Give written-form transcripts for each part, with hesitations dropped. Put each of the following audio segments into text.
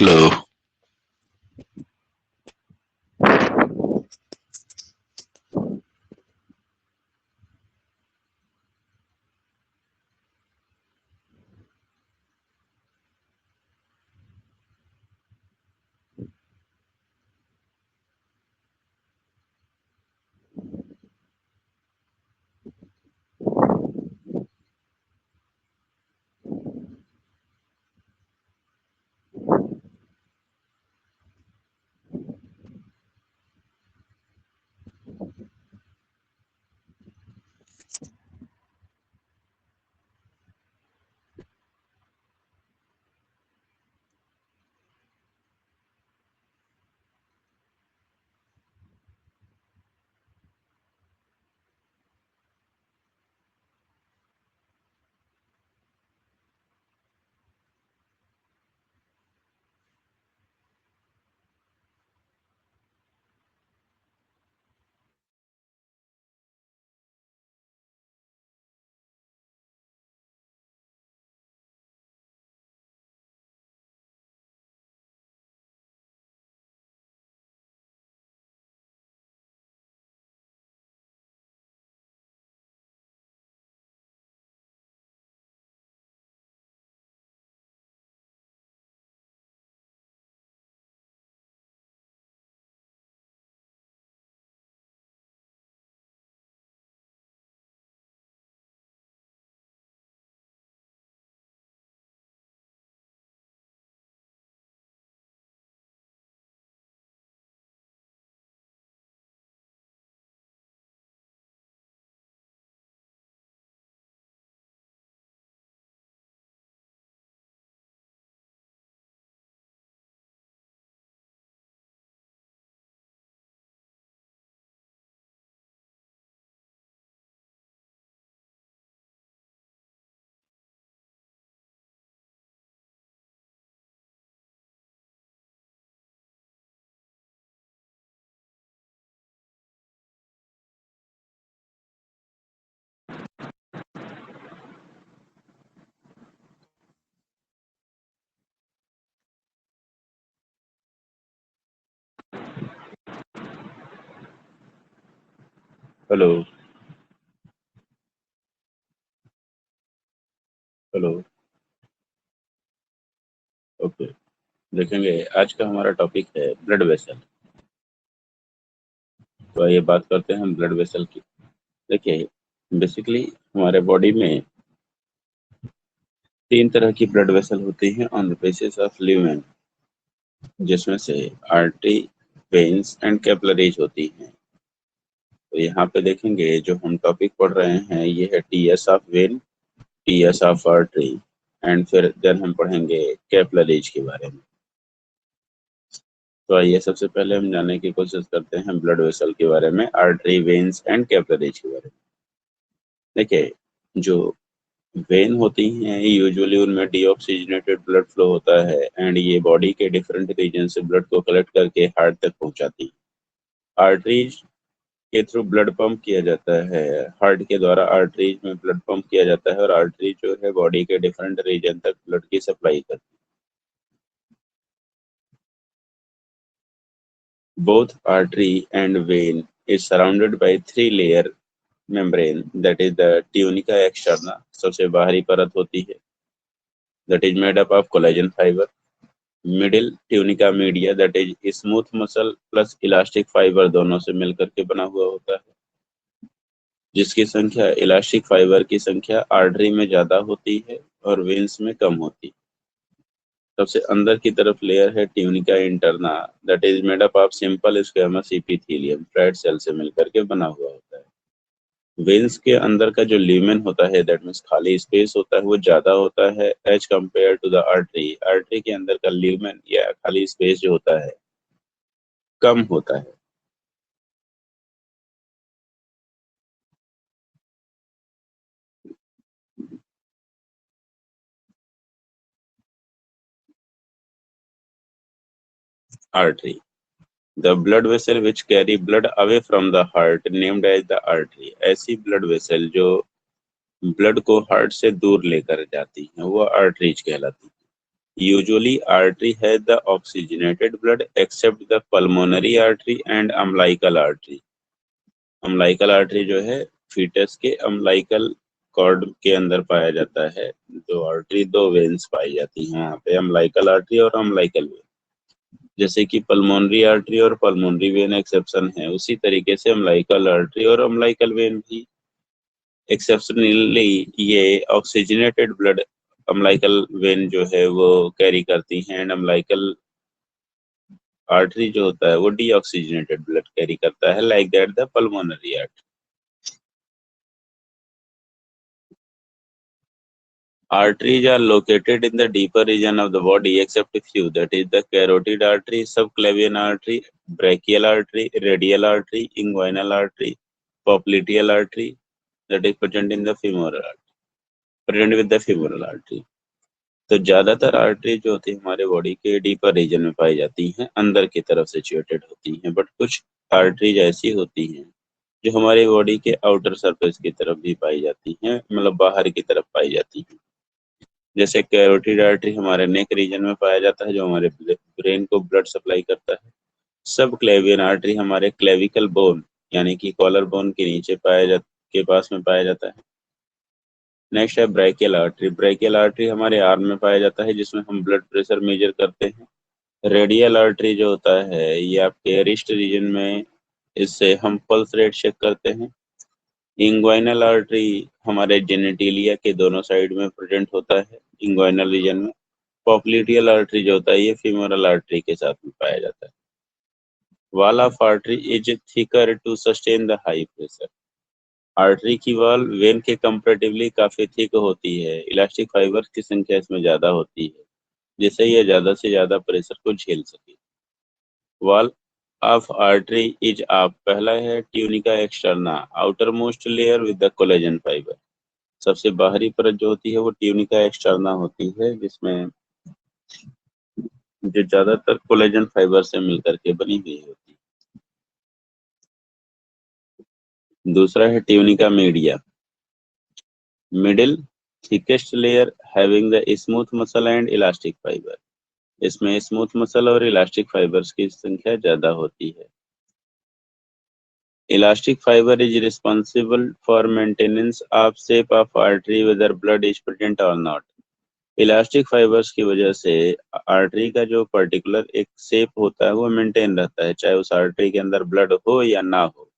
Hello. Hello. Hello. Okay. देखेंगे आज का हमारा टॉपिक है ब्लड वेसल। तो ये बात करते हैं ब्लड वेसल की। देखिए, बेसिकली हमारे बॉडी में तीन तरह की ब्लड वेसल होती हैं on the basis of lumen, जिसमें से आर्टरी, वेन्स एंड कैपिलरीज होती हैं। तो यहाँ पे देखेंगे जो हम टॉपिक पढ़ रहे हैं ये है TS of vein, TS of artery and फिर देन हम पढ़ेंगे कैपिलरीज के बारे में। तो आइए सबसे पहले हम जानने की कोशिश करते हैं ब्लड वेसल के बारे में, आर्टरी, वेन्स एंड कैपिलरीज के बारे में। देखिए, जो वेन होती हैं यूजुअली उनमें डीऑक्सीजनेटेड ब्लड फ्लो होता है एंड ये बॉडी के डिफरेंट रीजन से ब्लड को कलेक्ट करके हार्ट तक पहुंचाती है। आर्टरीज के थ्रू ब्लड पंप किया जाता है, हार्ट के द्वारा आर्टरीज में ब्लड पंप किया जाता है और आर्टरी जो है बॉडी के डिफरेंट रीजन तक ब्लड की सप्लाई करती है। Both artery and vein is surrounded by three-layer membrane, that is the tunica externa, सबसे बाहरी परत होती है, that is made up of collagen fiber. Middle tunica media, that is smooth muscle plus elastic fibre दोनों से मिलकर के बना हुआ होता है, जिसकी संख्या इलास्टिक फाइबर की संख्या आर्टरी में ज्यादा होती है और वेन्स में कम होती है। सबसे अंदर की तरफ लेयर है tunica interna, that is made up of simple squamous epithelium, flat cell से मिलकर के बना हुआ होता है। वेन्स के अंदर का जो ल्यूमेन होता है, दैट मीन्स खाली स्पेस होता है, वो ज्यादा होता है as compare to the artery. Artery के अंदर का ल्यूमेन या खाली स्पेस जो होता है कम होता है। Artery, the blood vessel which carry blood away from the heart named as the artery. ऐसी ब्लड वेसल जो ब्लड को हार्ट से दूर लेकर जाती है वो आर्टरीज कहलाती है। Usually, artery has the oxygenated blood except the pulmonary artery and umbilical artery. umbilical artery जो है फीटस के umbilical कॉर्ड के अंदर पाया जाता है। जो आर्टरी दो वेन्स पाई जाती हैं वहाँ पे umbilical artery और umbilical vein। जैसे कि पल्मोनरी आर्टरी और पल्मोनरी वेन एक्सेप्शन है, उसी तरीके से umbilical artery और umbilical vein भी एक्सेप्शनली ये ऑक्सीजनेटेड ब्लड umbilical वेन जो है वो कैरी करती हैं एंड umbilical आर्टरी जो होता है वो डीऑक्सीजनेटेड ब्लड कैरी करता है, like that the pulmonary artery. Arteries are located in the deeper region of the body except a few, that is the carotid artery, subclavian artery, brachial artery, radial artery, inguinal artery, popliteal artery, that is present in the femoral artery, present with the femoral artery। तो ज्यादातर artery जो होती है हमारे body के deeper reason में पाई जाती हैं, अंदर की तरफ सिचुएटेड होती हैं, बट कुछ आर्टरीज ऐसी होती हैं जो हमारी बॉडी के आउटर सरफेस की तरफ भी पाई जाती हैं, मतलब बाहर की तरफ पाई जाती हैं। जैसे कैरोटिड आर्टरी हमारे नेक रीजन में पाया जाता है जो हमारे ब्रेन को ब्लड सप्लाई करता है। सब क्लेवियन आर्टरी हमारे क्लेविकल बोन यानी कि कॉलर बोन के नीचे के पास में पाया जाता है। नेक्स्ट है ब्रैकियल आर्टरी। ब्रैकियल आर्टरी हमारे आर्म में पाया जाता है जिसमें हम ब्लड प्रेशर मेजर करते हैं। रेडियल आर्टरी जो होता है ये आपके रिस्ट रीजन में, इससे हम पल्स रेट चेक करते हैं। इंग्वाइनल आर्टरी हमारे जेनेटिलिया के दोनों साइड में प्रेजेंट होता है इंग्वाइनल रीजन में। पॉप्लिटियल आर्टरी जो होता है ये फीमोरल आर्टरी के साथ में पाया जाता है। Wall of artery is thicker to sustain the high pressure. Artery की वॉल वेन के कंपैरेटिवली काफी थिक होती है, इलास्टिक फाइबर की संख्या इसमें ज्यादा होती है जिससे यह ज्यादा से ज्यादा प्रेशर को झेल सके। वॉल ऑफ आर्टरी इज आप पहला है tunica externa, outer most layer with the collagen fibre. सबसे बाहरी परत जो होती है वो ट्यूनिका एक्सटर्ना होती है जिसमें जो ज्यादातर कोलेजन फाइबर से मिलकर के बनी हुई होती है। दूसरा है tunica media, middle thickest layer having the smooth muscle and elastic fibre. इसमें स्मूथ मसल और इलास्टिक फाइबर्स की संख्या ज्यादा होती है। Elastic fibre is responsible for maintenance of shape of artery whether blood is present और नॉट। इलास्टिक फाइबर्स की वजह से आर्टरी का जो पर्टिकुलर एक शेप होता है वो मेंटेन रहता है, चाहे उस आर्टरी के अंदर ब्लड हो या ना हो।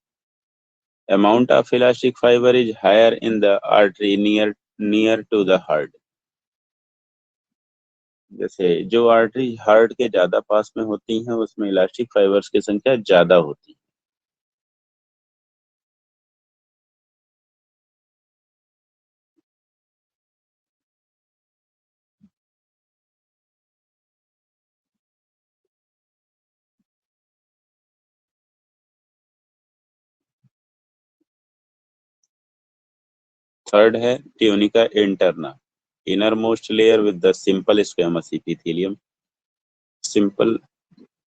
Amount of elastic fibre is higher in the artery near to the heart. जैसे जो आर्टरी हार्ट के ज्यादा पास में होती हैं उसमें इलास्टिक फाइबर्स की संख्या ज्यादा होती है। थर्ड है tunica interna, inner most layer with the simple squamous epithelium. Simple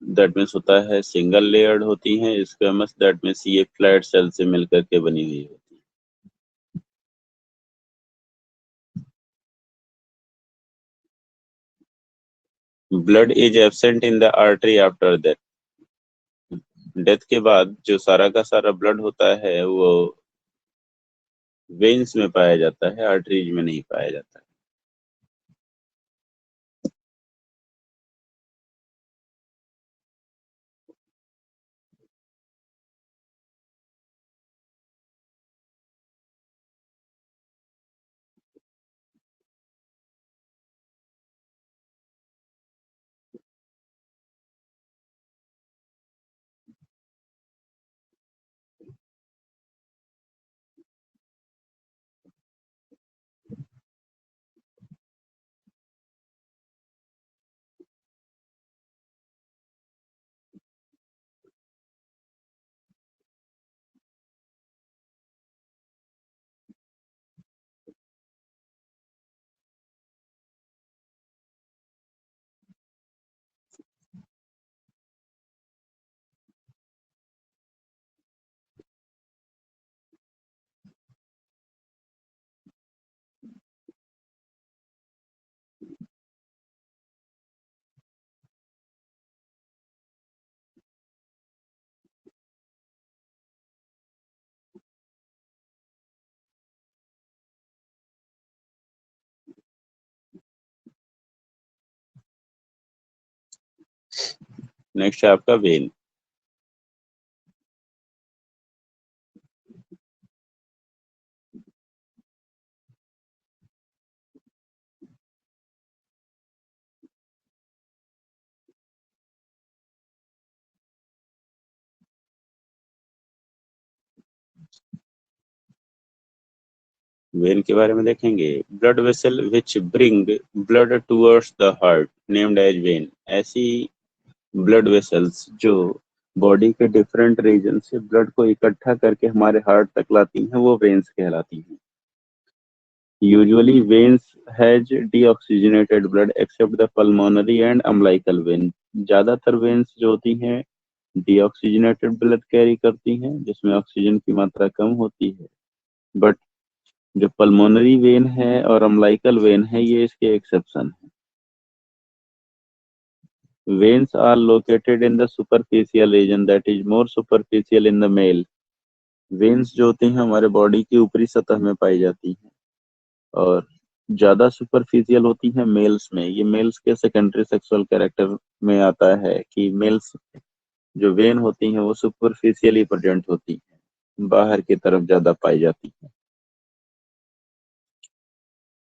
that means होता है सिंगल लेयर्ड होती हैं, स्क्वेमस दैट मीन्स ये फ्लैट सेल से मिलकर के बनी हुई होती है। Blood is absent in the artery after death. Death के बाद जो सारा का सारा ब्लड होता है वो वेन्स में पाया जाता है, आर्टरीज में नहीं पाया जाता है। नेक्स्ट है आपका वेन। वेन के बारे में देखेंगे, blood vessel which bring blood towards the heart named as vein. ऐसी ब्लड वेसल्स जो बॉडी के डिफरेंट रीजन से ब्लड को इकट्ठा करके हमारे हार्ट तक लाती हैं, वो वेन्स कहलाती हैं। Usually veins has deoxygenated blood except the pulmonary and umbilical vein. ज्यादातर वेन्स जो होती हैं डीऑक्सीजनेटेड ब्लड कैरी करती हैं, जिसमें ऑक्सीजन की मात्रा कम होती है। बट जो पल्मोनरी वेन है और अम्लाइकल वेन है, ये इसके एक्सेप्शन है। Veins are located in the superficial region that is more superficial in the male. Veins जो होती हैं हमारे बॉडी की ऊपरी सतह में पाई जाती हैं और ज्यादा सुपरफिशियल होती हैं मेल्स में। ये मेल्स के सेकेंडरी सेक्सुअल कैरेक्टर में आता है कि मेल्स जो वेन होती हैं वो सुपरफिशियली प्रेजेंट होती हैं, बाहर की तरफ ज्यादा पाई जाती हैं।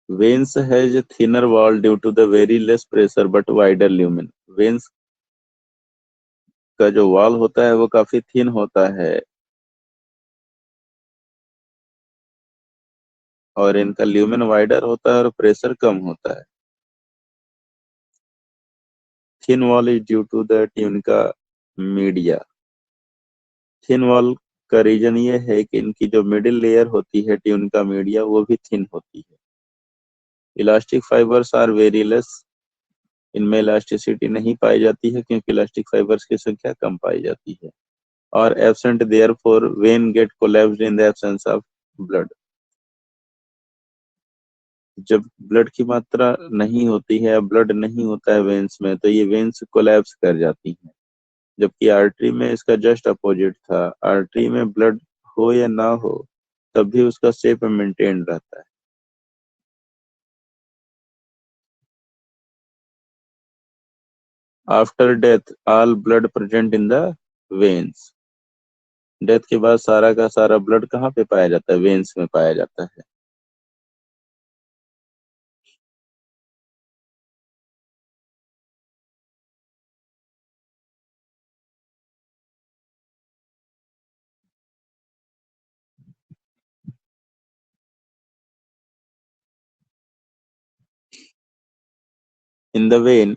Veins has thinner wall due to the very less pressure but wider lumen. Veins का जो वॉल होता है वो काफी थिन होता है और इनका ल्यूमेन वाइडर होता है और प्रेशर कम होता है। Thin wall is due to the tunica media. Thin wall का रीजन ये है कि इनकी जो मिडिल लेयर होती है ट्यूनिका मीडिया, वो भी थिन होती है। Elastic fibres are very less. इनमें इलास्टिसिटी नहीं पाई जाती है क्योंकि इलास्टिक फाइबर्स की संख्या कम पाई जाती है। और absent therefore vein get collapsed in the absence of blood. जब ब्लड की मात्रा नहीं होती है या ब्लड नहीं होता है वेन्स में, तो ये वेन्स कोलैप्स कर जाती हैं। जबकि आर्टरी में इसका जस्ट अपोजिट था। आर्टरी में ब्लड हो या ना हो, तब भी उसका शेप मेंटेन रहता है। After death all blood present in the veins. Death के बाद सारा का सारा ब्लड कहाँ पे पाया जाता है? वेन्स में पाया जाता है। In the when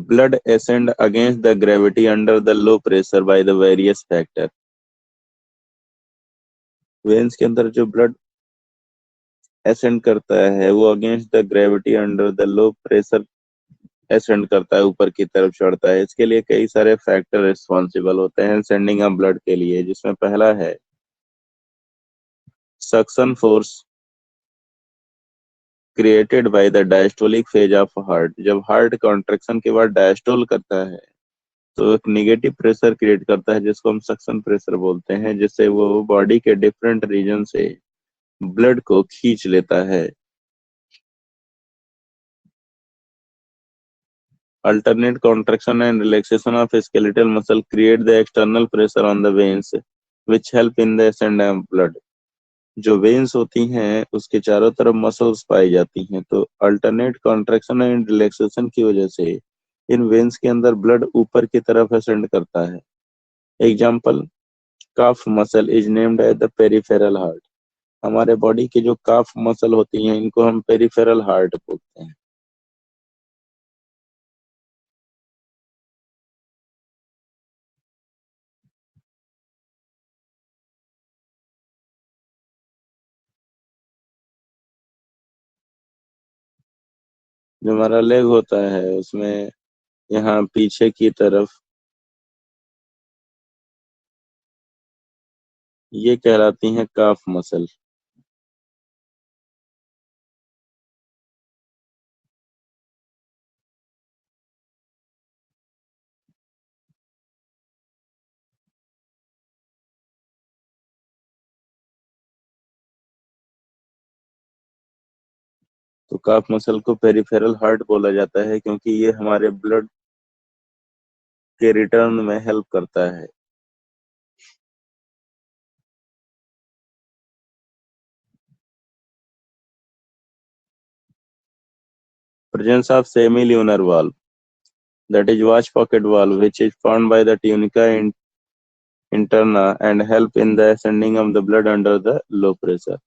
blood ascend against the gravity under the low pressure by the various factor। Veins के अंदर जो ब्लड एसेंड करता है वो against the gravity under the low pressure ascend करता है, ऊपर की तरफ चढ़ता है। इसके लिए कई सारे फैक्टर रिस्पॉन्सिबल होते हैं सेंडिंग ऑफ ब्लड के लिए, जिसमें पहला है suction force created by the diastolic phase of heart. जब हार्ट कॉन्ट्रैक्शन के बाद डायस्टोल करता है तो एक निगेटिव प्रेशर क्रिएट करता है, जिसको हम सक्शन प्रेशर बोलते हैं, जिससे वो बॉडी के डिफरेंट रीजन से ब्लड को खींच लेता है। Alternate contraction and relaxation of skeletal muscle create the external pressure on the veins, which help in the ascent of blood। जो वेन्स होती हैं उसके चारों तरफ मसल्स पाई जाती हैं, तो अल्टरनेट कॉन्ट्रैक्शन एंड रिलैक्सेशन की वजह से इन वेन्स के अंदर ब्लड ऊपर की तरफ असेंड करता है। Example, calf muscle is named as the peripheral heart. हमारे बॉडी की जो काफ मसल होती हैं इनको हम पेरिफेरल हार्ट बोलते हैं। जो हमारा लेग होता है उसमें यहाँ पीछे की तरफ ये कहलाती हैं काफ मसल। तो काफ मसल को पेरिफेरल हार्ट बोला जाता है क्योंकि ये हमारे ब्लड के रिटर्न में हेल्प करता है। Presence of semilunar valve, that is watch pocket valve, which is formed by the tunica interna and help in the ascending of the blood under the low pressure।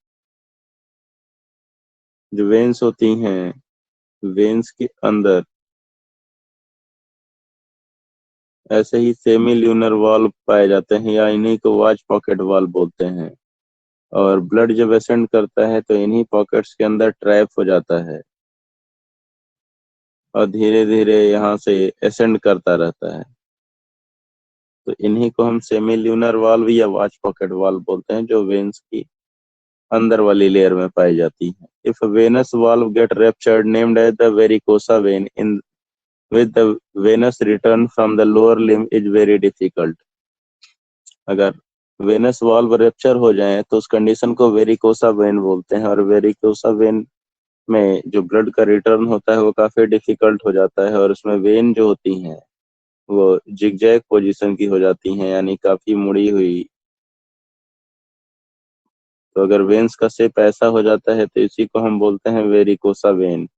जो veins होती हैं, veins के अंदर ऐसे ही semi lunar valve पाए जाते हैं या इन्हीं को वॉच पॉकेट वाल्व बोलते हैं। और ब्लड जब असेंड करता है तो इन्हीं पॉकेट्स के अंदर ट्रैप हो जाता है और धीरे धीरे यहाँ से असेंड करता रहता है। तो इन्हीं को हम सेमी ल्यूनर वाल्व या वॉच पॉकेट वाल्व बोलते हैं, जो वेन्स की अंदर वाली लेयर में पाई जाती है। If venous valve get ruptured named as the varicosa vein in with the venous return from the lower limb is very difficult। अगर वेनस वाल्व रप्चर हो जाए तो उस कंडीशन को वेरिकोसा वेन बोलते हैं, और वेरिकोसा वेन में जो ब्लड का रिटर्न होता है वो काफी डिफिकल्ट हो जाता है और उसमें वेन जो होती हैं वो जिगजैग पोजीशन की हो जाती हैं, यानी काफी मुड़ी हुई। तो अगर वेन्स का शेप ऐसा हो जाता है तो इसी को हम बोलते हैं वेरिकोसा वेन।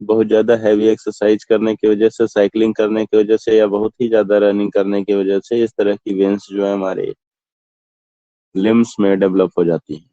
बहुत ज्यादा हैवी एक्सरसाइज करने की वजह से, साइकिलिंग करने की वजह से या बहुत ही ज्यादा रनिंग करने की वजह से इस तरह की वेन्स जो है हमारे लिम्स में डेवलप हो जाती है।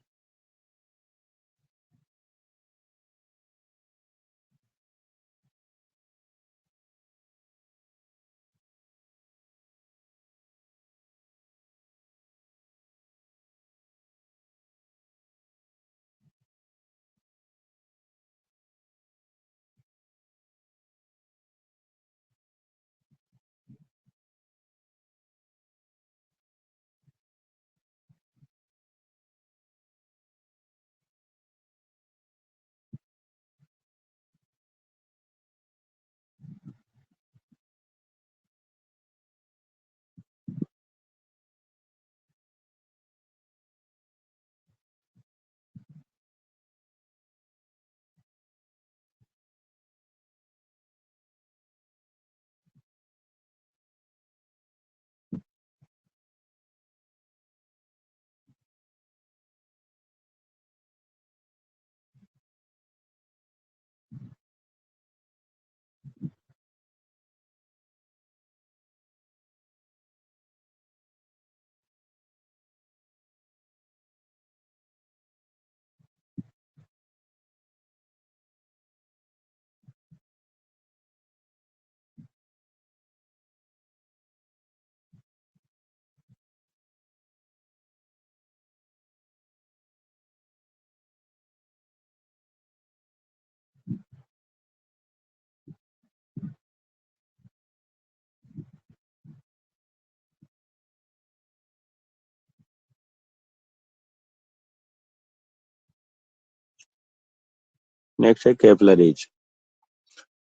नेक्स्ट है capillaries.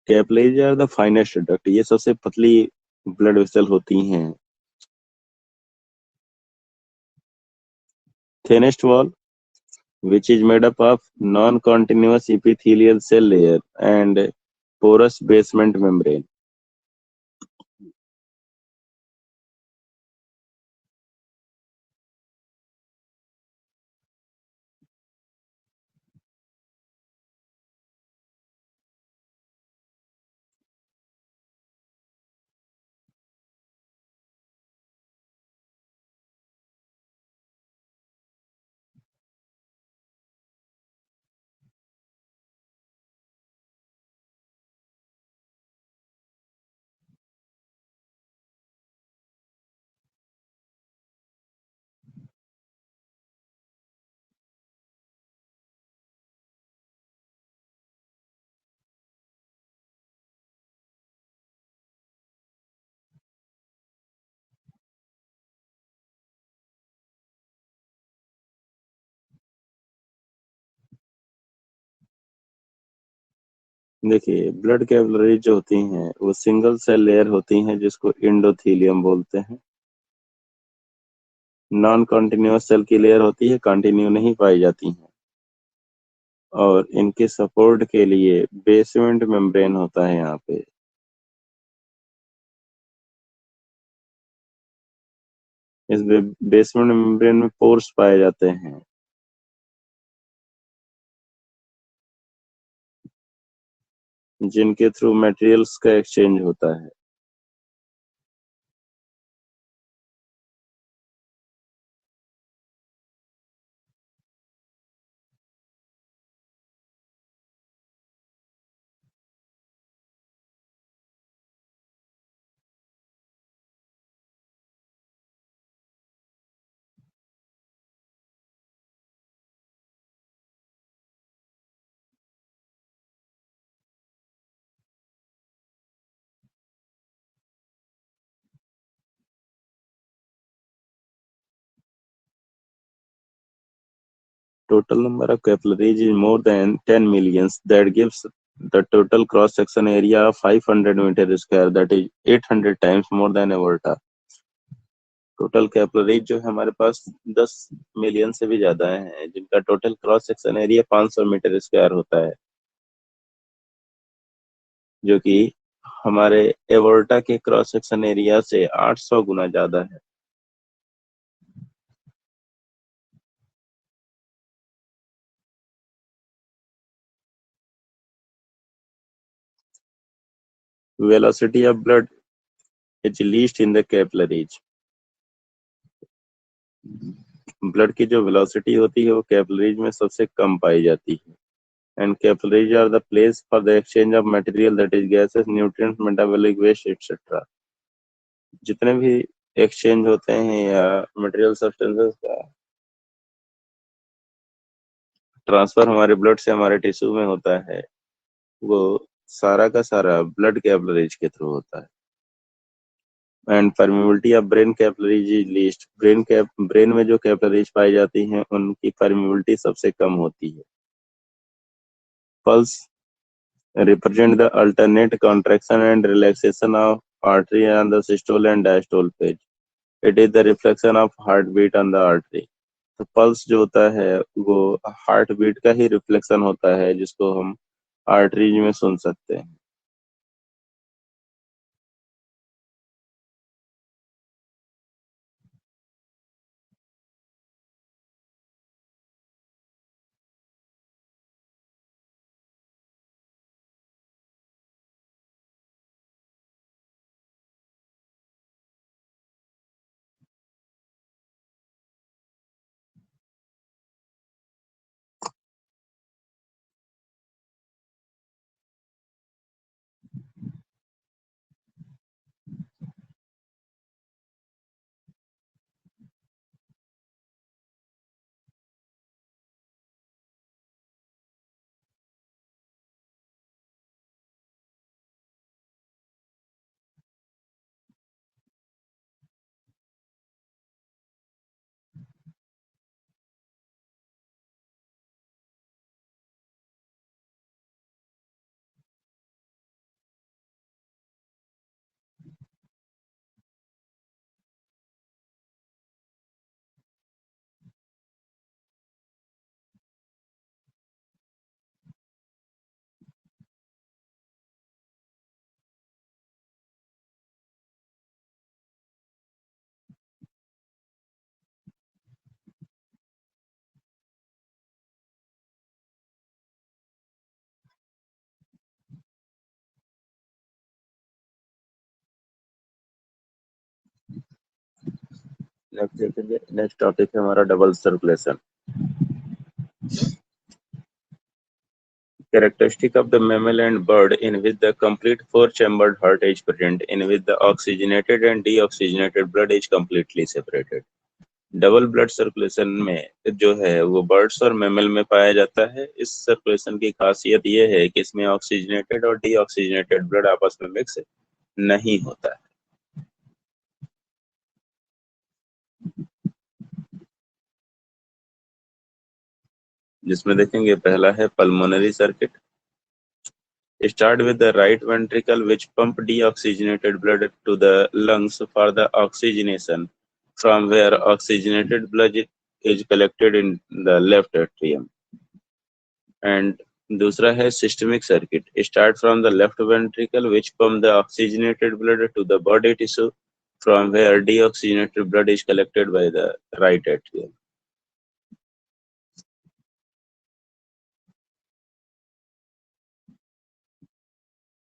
Capillaries are the finest duct, ये सबसे पतली ब्लड वेसल होती हैं। Thinnest wall which is made up of non-continuous epithelial cell layer and porous basement membrane। देखिए, ब्लड कैपिलरीज जो होती हैं वो सिंगल सेल लेयर होती हैं जिसको एंडोथेलियम बोलते हैं। नॉन कॉन्टिन्यूस सेल की लेयर होती है, कंटिन्यू नहीं पाई जाती हैं, और इनके सपोर्ट के लिए बेसमेंट मेम्ब्रेन होता है यहाँ पे। इस बेसमेंट मेम्ब्रेन में पोर्स पाए जाते हैं, जिनके थ्रू मटेरियल्स का एक्सचेंज होता है। Total number of capillaries is more than 10 millions. That gives the total cross-section area of 500 meter square. That is 800 times more than aorta. Total capillaries जो है हमारे पास 10 मिलियन से भी ज्यादा है, जिनका total cross section area 500 metre square होता है, जो कि हमारे एवोर्टा के क्रॉस सेक्शन एरिया से 800 गुना ज्यादा है। Velocity of blood is least in the capillaries. Blood की जो वेलोसिटी होती है वो कैपिलरीज में सबसे कम पाई जाती है। And capillaries are the place for the exchange of material, that is gases, nutrients, metabolic waste etcetera. जितने भी एक्सचेंज होते हैं या मटेरियल सब्सटेंसेस का ट्रांसफर हमारे ब्लड से हमारे टिश्यू में होता है, वो सारा का सारा ब्लड कैपिलरीज के थ्रू होता है। And permeability of brain capillaries is least. Brain में जो कैपिलरीज पाई जाती हैं उनकी परमिबिलिटी सबसे कम होती है। Pulse represent the alternate contraction and relaxation of artery on the systole and diastole page. It is the reflection of heartbeat on the artery. तो pulse जो होता है वो हार्ट बीट का ही रिफ्लेक्शन होता है, जिसको हम आर्टरीज में सुन सकते हैं। नेक्स्ट टॉपिक है हमारा double circulation. Characteristic of the mammal and bird in which the complete four-chambered heart is present, in which the oxygenated and deoxygenated blood is completely separated. Double blood circulation में जो है वो birds और mammal में पाया जाता है। इस सर्कुलेशन की खासियत ये है कि इसमें ऑक्सीजनेटेड और डीऑक्सीजनेटेड ब्लड आपस में मिक्स नहीं होता है। जिसमें देखेंगे पहला है pulmonary circuit. Start with the right ventricle which pump deoxygenated blood to the lungs for the oxygenation. from where oxygenated blood is collected in the left atrium. And दूसरा है systemic circuit. Start from the left ventricle which pump the oxygenated blood to the body tissue from where deoxygenated blood is collected by the right atrium.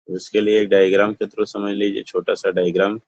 इसके लिए एक diagram के through समझ लीजिए, छोटा सा डायग्राम.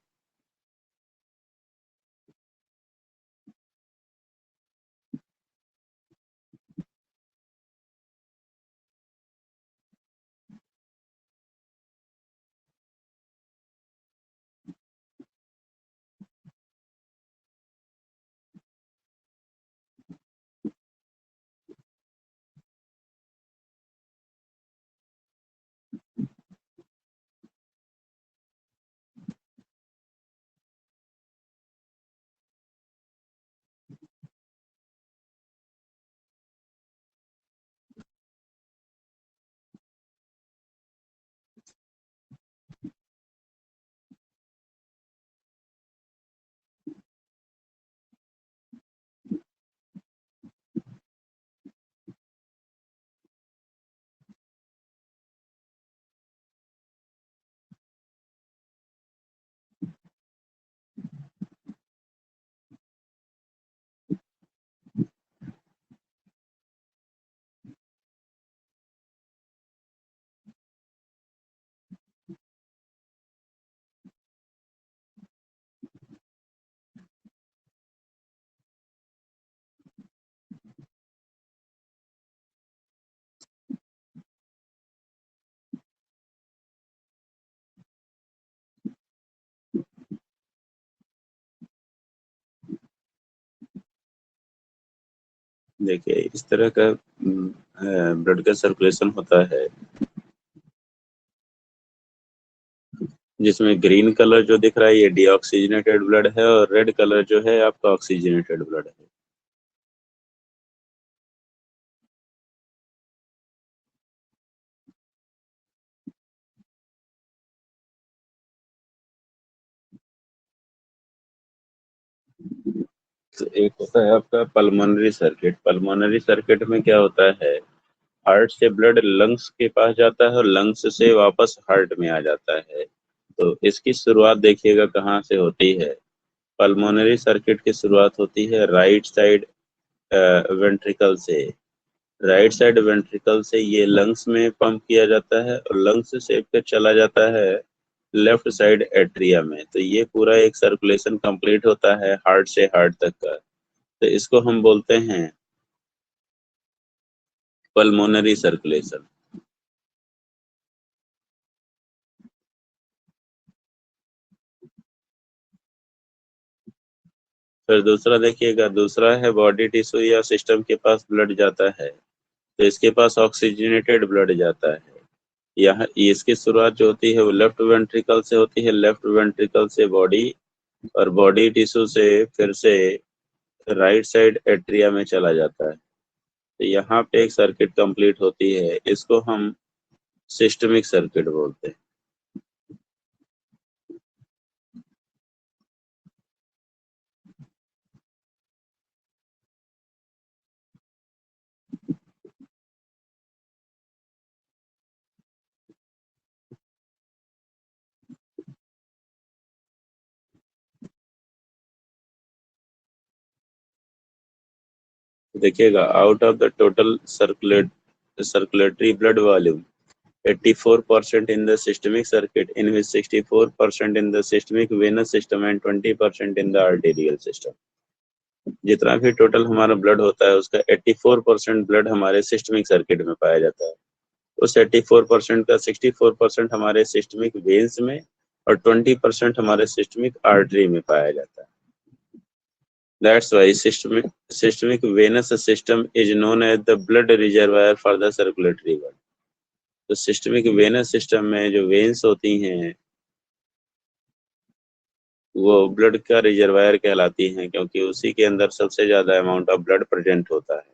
देखिए इस तरह का ब्लड का सर्कुलेशन होता है, जिसमें ग्रीन कलर जो दिख रहा है ये डीऑक्सीजनेटेड ब्लड है और रेड कलर जो है आपका ऑक्सीजनेटेड ब्लड है. तो एक होता है आपका पल्मोनरी सर्किट. पल्मोनरी सर्किट में क्या होता है, हार्ट से ब्लड लंग्स के पास जाता है और लंग्स से वापस हार्ट में आ जाता है. तो इसकी शुरुआत देखिएगा कहाँ से होती है. पल्मोनरी सर्किट की शुरुआत होती है राइट साइड वेंट्रिकल से. राइट साइड वेंट्रिकल से ये लंग्स में पंप किया जाता है और लंग्स से फिर चला जाता है लेफ्ट साइड एट्रिया में. तो ये पूरा एक सर्कुलेशन कंप्लीट होता है हार्ट से हार्ट तक का. तो इसको हम बोलते हैं पल्मोनरी सर्कुलेशन. फिर दूसरा देखिएगा, दूसरा है बॉडी टिश्यू या सिस्टम के पास ब्लड जाता है तो इसके पास ऑक्सीजनेटेड ब्लड जाता है. यहाँ इसकी शुरुआत जो होती है वो लेफ्ट वेंट्रिकल से होती है. लेफ्ट वेंट्रिकल से बॉडी और बॉडी टिश्यू से फिर से राइट साइड एट्रिया में चला जाता है. तो यहाँ पे एक सर्किट कंप्लीट होती है, इसको हम सिस्टमिक सर्किट बोलते हैं. देखिएगा, out of the total circulatory blood volume 84% in the systemic circuit, in which 64% in the systemic venous system and 20% in the arterial system. जितना भी टोटल हमारा ब्लड होता है उसका 84% ब्लड हमारे सिस्टमिक सर्किट में पाया जाता है. उस 84% का 64% हमारे सिस्टमिक वेन्स में और 20% हमारे सिस्टमिक आर्टरी में पाया जाता है. That's why systemic venous system is known as the blood reservoir for the circulatory blood. तो सिस्टमिक वेनस सिस्टम में जो वेन्स होती हैं वो ब्लड का रिजर्वायर कहलाती हैं, क्योंकि उसी के अंदर सबसे ज्यादा अमाउंट ऑफ ब्लड प्रेजेंट होता है.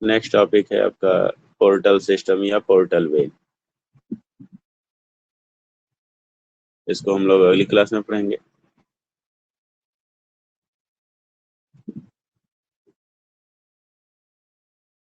नेक्स्ट टॉपिक है आपका पोर्टल सिस्टम या पोर्टल वेल। इसको हम लोग अगली क्लास में पढ़ेंगे।